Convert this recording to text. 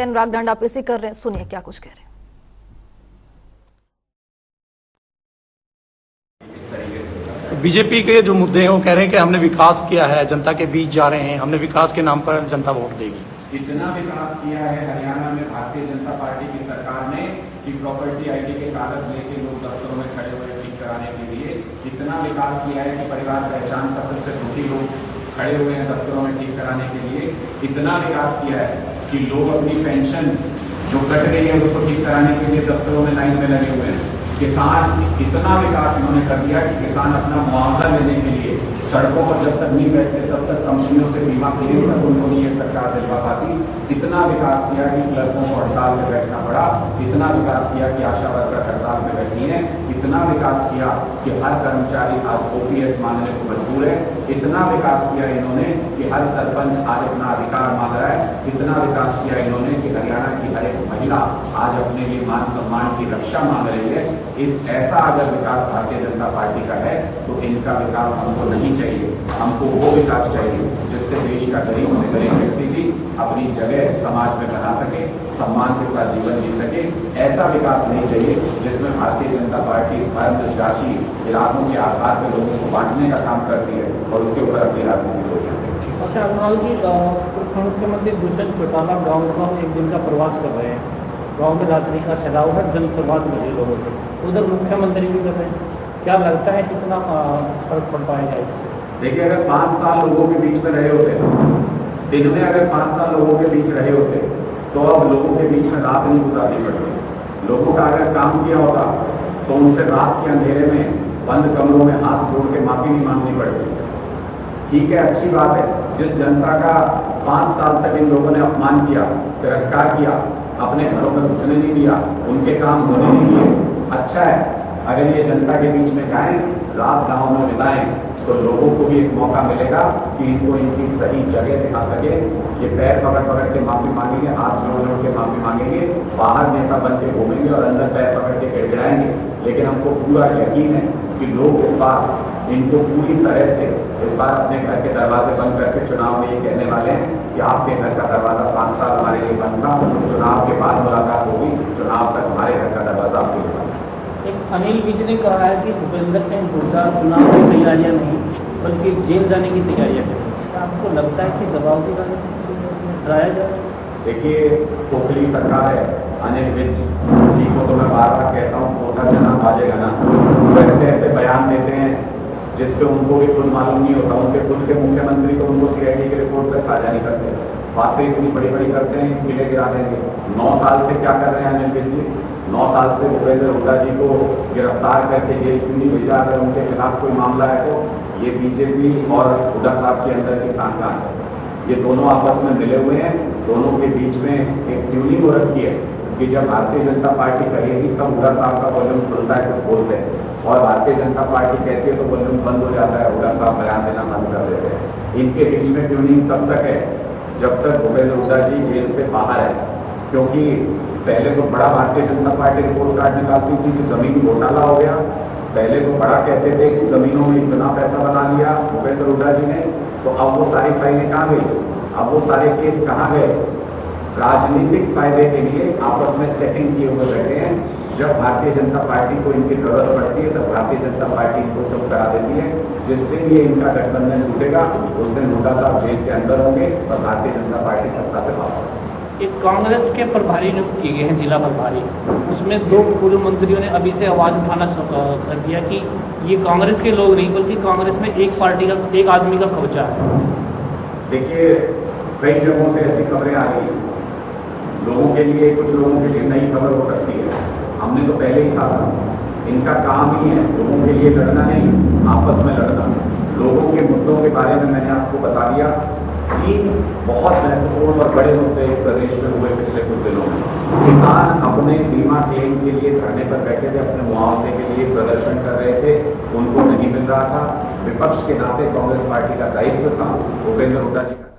अनुराग डांडा पेशी कर रहे हैं, सुनिए क्या कुछ कह रहे हैं। बीजेपी के जो मुद्दे हैं वो कह रहे हैं कि हमने विकास किया है, जनता के बीच जा रहे हैं, हमने विकास के नाम पर जनता वोट देगी। इतना विकास किया है हरियाणा में भारतीय जनता पार्टी की सरकार ने कि प्रॉपर्टी आईडी के कागज लेके लोग दफ्तरों में खड़े हुए ठीक कराने के लिए। इतना विकास किया है कि परिवार पहचान पत्र से दुखी लोग खड़े हुए हैं दफ्तरों में ठीक कराने के लिए। इतना विकास किया है कि लोग अपनी पेंशन जो कट रही है उसको ठीक कराने के लिए दफ्तरों में लाइन में लगे हुए हैं। किसान, इतना विकास इन्होंने कर दिया कि किसान अपना मुआवजा लेने के लिए सड़कों पर जब तक नहीं बैठते तब तक कंपनियों से बीमा क्लेम तक उनको नहीं ये सरकार दिलवा पाती। इतना विकास किया कि क्लर्कों को हड़ताल में बैठना पड़ा। इतना विकास किया कि आशा वर्कर हड़ताल में बैठी हैं। इतना विकास किया कि हर कर्मचारी आज ओपीएस मांगने को मजबूर है। इतना विकास किया इन्होंने कि हर सरपंच आज अपना अधिकार मांग रहा है। इतना विकास किया इन्होंने कि हरियाणा की हर एक महिला आज अपने लिए मान सम्मान की रक्षा मांग रही है। इस ऐसा अगर विकास भारतीय जनता पार्टी का है तो इनका विकास हमको नहीं चाहिए। हमको वो विकास चाहिए जिससे देश का गरीब से गरीब व्यक्ति भी अपनी जगह समाज में बना सके, सम्मान के साथ जीवन जी सके। ऐसा विकास नहीं चाहिए जिसमें भारतीय जनता पार्टी धर्म, जाति, इलाकों के आधार पर लोगों को बांटने का काम करती है और उसके ऊपर अपनी राजनीति को करती है। अच्छा अनुराग जी, मुख्यमंत्री दुष्यंत चौटाला गाँव का एक दिन का प्रवास कर रहे हैं। गाँव में रात्रि का ठहराव है, जनसंवाद मिले लोगों से, उधर मुख्यमंत्री भी कर रहे हैं। क्या लगता है कितना फर्क पड़ पाएगा इससे? देखिए, अगर 5 साल लोगों के बीच में रहे होते, दिन में अगर 5 साल लोगों के बीच रहे होते तो अब लोगों के बीच में रात नहीं गुजारनी पड़ती। लोगों का अगर काम किया होता तो उनसे रात के अंधेरे में बंद कमरों में हाथ जोड़ के माफी नहीं मांगनी पड़ती। ठीक है, अच्छी बात है। जिस जनता का 5 साल तक इन लोगों ने अपमान किया, तिरस्कार किया, अपने घरों में घुसने नहीं दिया, उनके काम होने नहीं दिए, अच्छा है। अगर ये जनता के बीच में जाएं, रात गाँव में बिताएं तो लोगों को भी एक मौका मिलेगा कि इनको इनकी सही जगह दिखा सके। ये पैर पकड़ पकड़ के माफी मांगेंगे, हाथ जोड़ जोड़ के माफी मांगेंगे, बाहर नेता बन के घूमेंगे और अंदर पैर पकड़ के गिड़गिड़ाएंगे। लेकिन हमको पूरा यकीन है कि लोग इस बार इनको पूरी तरह से इस बार अपने घर के दरवाजे बंद करके चुनाव में ये कहने वाले हैं कि आपके घर का दरवाजा 5 साल हमारे लिए बंद था, चुनाव के बाद मुलाकात होगी, चुनाव तक हमारे घर का दरवाजा आपके लिए बंद। एक अनिल विज ने कहा है कि भूपेंद्र सिंह हुड्डा चुनाव की तैयारियां नहीं बल्कि जेल जाने की तैयारियां करें। क्या आपको लगता है कि दबाव की डराया जा रहा है? देखिए, खोखली सरकार है। अनिल विज जी को तो मैं बार बार कहता हूँ, खोखा जना बाजेगा ना। वो ऐसे ऐसे बयान देते हैं जिस पे उनको भी खुद मालूम नहीं होता। उनके खुद के मुख्यमंत्री तो उनको सीआईडी की रिपोर्ट पर साझा नहीं करते, बातें इतनी बड़ी बड़ी करते हैं, किले गिरा देंगे। 9 साल से क्या कर रहे हैं अनिल विज जी? 9 साल से भूपेंद्र हुड्डा जी को गिरफ्तार करके जेल क्यों नहीं भेजा? अगर उनके खिलाफ कोई मामला है तो ये बीजेपी और हुड्डा साहब के अंदर की साझेदारी है। ये दोनों आपस में मिले हुए हैं। दोनों के बीच में एक ट्यूनिंग हो रखी है कि जब भारतीय जनता पार्टी कहेगी तब हुड्डा साहब का वॉल्यूम खुलता है, कुछ बोलते हैं, और भारतीय जनता पार्टी कहती है तो वॉल्यूम बंद हो जाता है, हुड्डा साहब बयान देना बंद कर देते हैं। इनके बीच में ट्यूनिंग तब तक है जब तक भूपेंद्र हुड्डा जी जेल से बाहर है। क्योंकि पहले तो बड़ा Bharatiya Janata party report card निकालती थी कि जमीन घोटाला हो गया। पहले तो बड़ा कहते थे कि जमीनों में इतना पैसा बना लिया भूपेंद्र हुड्डा जी ने। तो अब वो सारी फाइलें कहाँ गई? अब वो सारे केस कहाँ गए? राजनीतिक फायदे के लिए आपस में सेटिंग किए हुए बैठे हैं। जब भारतीय जनता पार्टी को इनकी जरूरत पड़ती है तब भारतीय जनता पार्टी इनको चुप करा देती है। जिस दिन ये इनका गठबंधन टूटेगा उस दिन हुड्डा साहब जेल के अंदर होंगे और भारतीय जनता पार्टी सत्ता से बाहर। एक कांग्रेस के प्रभारी नियुक्त किए गए हैं, जिला प्रभारी, उसमें 2 पूर्व मंत्रियों ने अभी से आवाज़ उठाना कर दिया कि ये कांग्रेस के लोग नहीं बल्कि कांग्रेस में एक पार्टी का, एक आदमी का कब्जा है। देखिए, कई जगहों से ऐसी खबरें आ रही हैं। लोगों के लिए, कुछ लोगों के लिए नई खबर हो सकती है। हमने तो पहले ही कहा था, इनका काम ही है लोगों के लिए लड़ना नहीं, आपस में लड़ना। लोगों के मुद्दों के बारे में मैंने आपको बता दिया। 3 बहुत महत्वपूर्ण और बड़े मुद्दे इस प्रदेश में हुए पिछले कुछ दिनों में। किसान अपने बीमा क्लेम के लिए धरने पर बैठे थे, अपने मुआवजे के लिए प्रदर्शन कर रहे थे, उनको नहीं मिल रहा था। विपक्ष के नाते कांग्रेस पार्टी का दायित्व था भूपेंद्र हुड्डा जी का